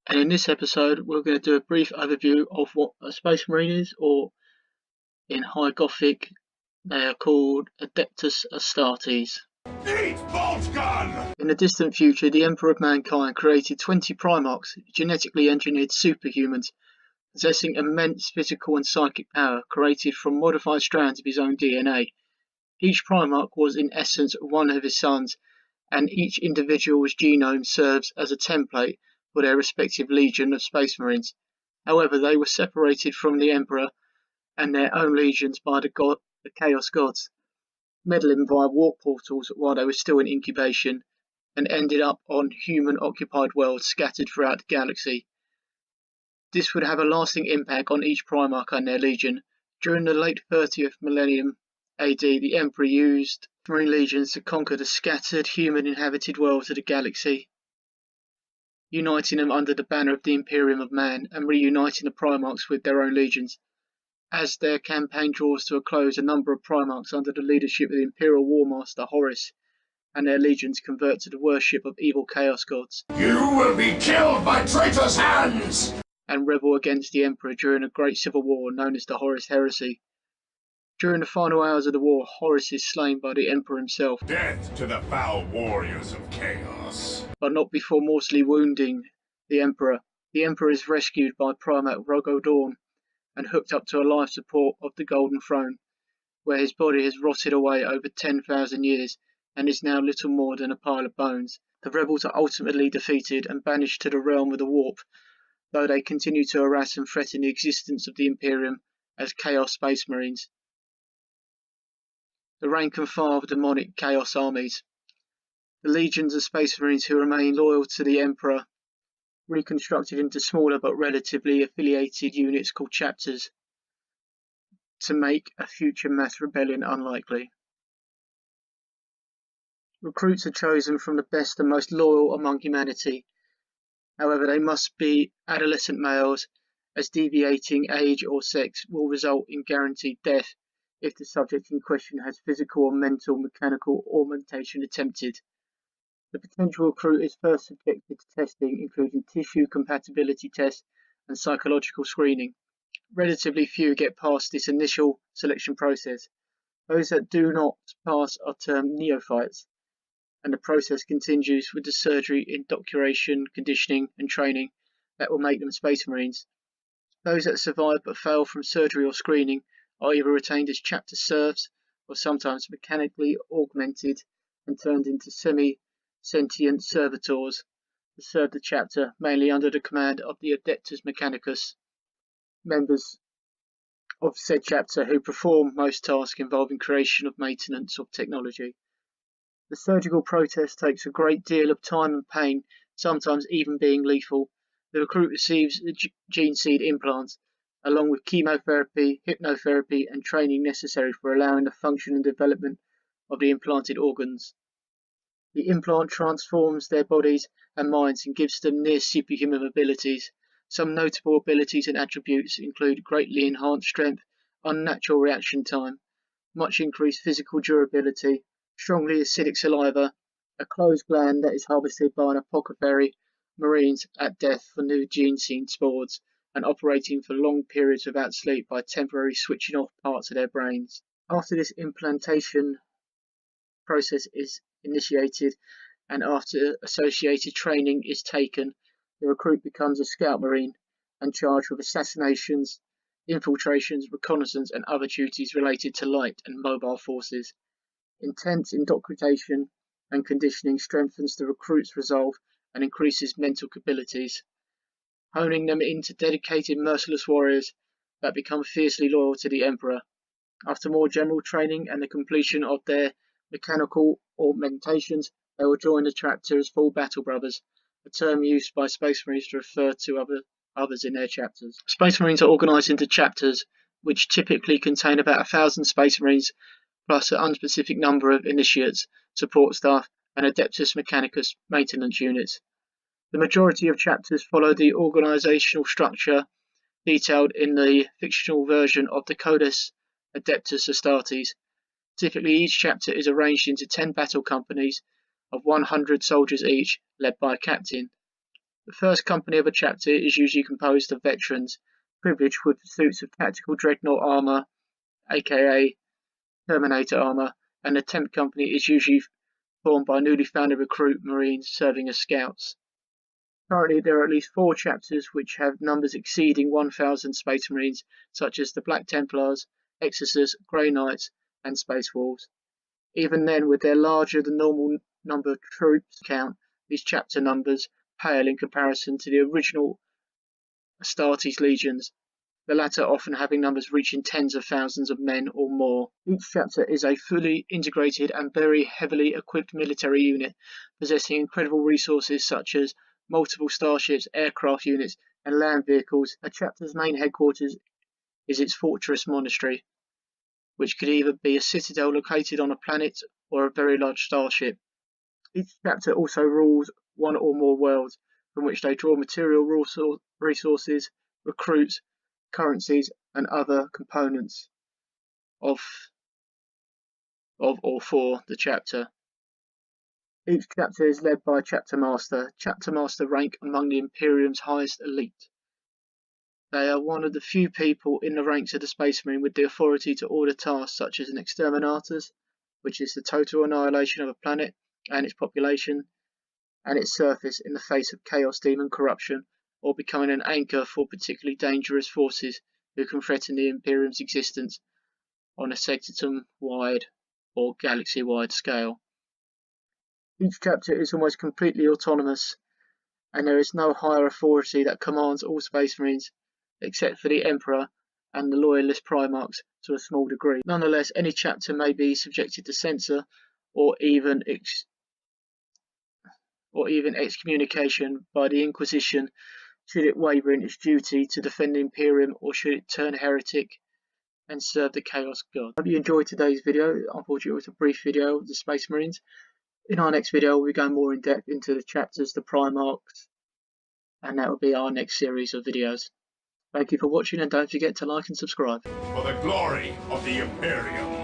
And in this episode we're going to do a brief overview of what a Space Marine is, or in High Gothic they are called Adeptus Astartes. Eat bolt gun! In the distant future, the Emperor of Mankind created 20 Primarchs, genetically engineered superhumans, possessing immense physical and psychic power, created from modified strands of his own DNA. Each Primarch was in essence one of his sons, and each individual's genome serves as a template for their respective legion of Space Marines. However, they were separated from the Emperor and their own legions by the Chaos Gods, meddling via warp portals while they were still in incubation, and ended up on human-occupied worlds scattered throughout the galaxy. This would have a lasting impact on each Primarch and their legion. During the late 30th millennium AD, the Emperor used Marine legions to conquer the scattered human-inhabited worlds of the galaxy, uniting them under the banner of the Imperium of Man and reuniting the Primarchs with their own legions. As their campaign draws to a close, a number of Primarchs under the leadership of the Imperial Warmaster Horus and their legions convert to the worship of evil Chaos Gods. You will be killed by traitors' hands! And rebel against the Emperor during a great civil war known as the Horus Heresy. During the final hours of the war, Horus is slain by the Emperor himself. Death to the foul warriors of chaos. But not before mortally wounding the Emperor. The Emperor is rescued by Primarch Rogodorn and hooked up to a life support of the Golden Throne, where his body has rotted away over 10,000 years and is now little more than a pile of bones. The rebels are ultimately defeated and banished to the realm of the Warp, though they continue to harass and threaten the existence of the Imperium as Chaos Space Marines, the rank and file of demonic Chaos armies. The legions of Space Marines who remain loyal to the Emperor, reconstructed into smaller but relatively affiliated units called chapters, to make a future mass rebellion unlikely. Recruits are chosen from the best and most loyal among humanity. However, they must be adolescent males, as deviating age or sex will result in guaranteed death if the subject in question has physical or mental mechanical augmentation attempted. The potential recruit is first subjected to testing, including tissue compatibility tests and psychological screening. Relatively few get past this initial selection process. Those that do not pass are termed neophytes, and the process continues with the surgery, indoctrination, conditioning and training that will make them Space Marines. Those that survive but fail from surgery or screening are either retained as chapter serfs or sometimes mechanically augmented and turned into semi-sentient servitors to serve the chapter, mainly under the command of the Adeptus Mechanicus, members of said chapter who perform most tasks involving creation of maintenance of technology. The surgical process takes a great deal of time and pain, sometimes even being lethal. The recruit receives the gene seed implants, along with chemotherapy, hypnotherapy and training necessary for allowing the function and development of the implanted organs. The implant transforms their bodies and minds and gives them near superhuman abilities. Some notable abilities and attributes include greatly enhanced strength, unnatural reaction time, much increased physical durability, strongly acidic saliva, a closed gland that is harvested by an apothecary, Marines at death for new gene seed spores, and operating for long periods without sleep by temporarily switching off parts of their brains. After this implantation process is initiated and after associated training is taken, the recruit becomes a Scout Marine and charged with assassinations, infiltrations, reconnaissance and other duties related to light and mobile forces. Intense indoctrination and conditioning strengthens the recruit's resolve and increases mental abilities, honing them into dedicated merciless warriors that become fiercely loyal to the Emperor. After more general training and the completion of their mechanical augmentations, they will join the chapter as full battle brothers, a term used by Space Marines to refer to others in their chapters. Space Marines are organised into chapters, which typically contain about 1,000 Space Marines, plus an unspecific number of initiates, support staff, and Adeptus Mechanicus maintenance units. The majority of chapters follow the organisational structure detailed in the fictional version of the Codex Adeptus Astartes. Typically, each chapter is arranged into 10 battle companies of 100 soldiers each, led by a captain. The first company of a chapter is usually composed of veterans, privileged with suits of tactical dreadnought armor, aka Terminator armor, and the 10th company is usually formed by newly founded recruit Marines serving as scouts. Currently, there are at least 4 chapters which have numbers exceeding 1,000 Space Marines, such as the Black Templars, Exorcists, Grey Knights, and Space Wolves. Even then, with their larger than normal number of troops count, these chapter numbers pale in comparison to the original Astartes legions, the latter often having numbers reaching tens of thousands of men or more. Each chapter is a fully integrated and very heavily equipped military unit, possessing incredible resources such as multiple starships, aircraft units, and land vehicles. A chapter's main headquarters is its fortress monastery, which could either be a citadel located on a planet or a very large starship. Each chapter also rules one or more worlds, from which they draw material resources, recruits, currencies, and other components of or for the chapter. Each chapter is led by a chapter master. Chapter master rank among the Imperium's highest elite. They are one of the few people in the ranks of the Space Marine with the authority to order tasks such as an exterminatus, which is the total annihilation of a planet and its population and its surface in the face of chaos demon corruption, or becoming an anchor for particularly dangerous forces who can threaten the Imperium's existence on a sectatum-wide or galaxy-wide scale. Each chapter is almost completely autonomous, and there is no higher authority that commands all Space Marines, except for the Emperor and the loyalist Primarchs to a small degree. Nonetheless, any chapter may be subjected to censor or even excommunication by the Inquisition should it waver in its duty to defend the Imperium, or should it turn heretic and serve the Chaos God. I hope you enjoyed today's video. Unfortunately, it was a brief video of the Space Marines. In our next video, we'll be going more in depth into the chapters, the Primarchs, and that will be our next series of videos. Thank you for watching, and don't forget to like and subscribe. For the glory of the Imperium.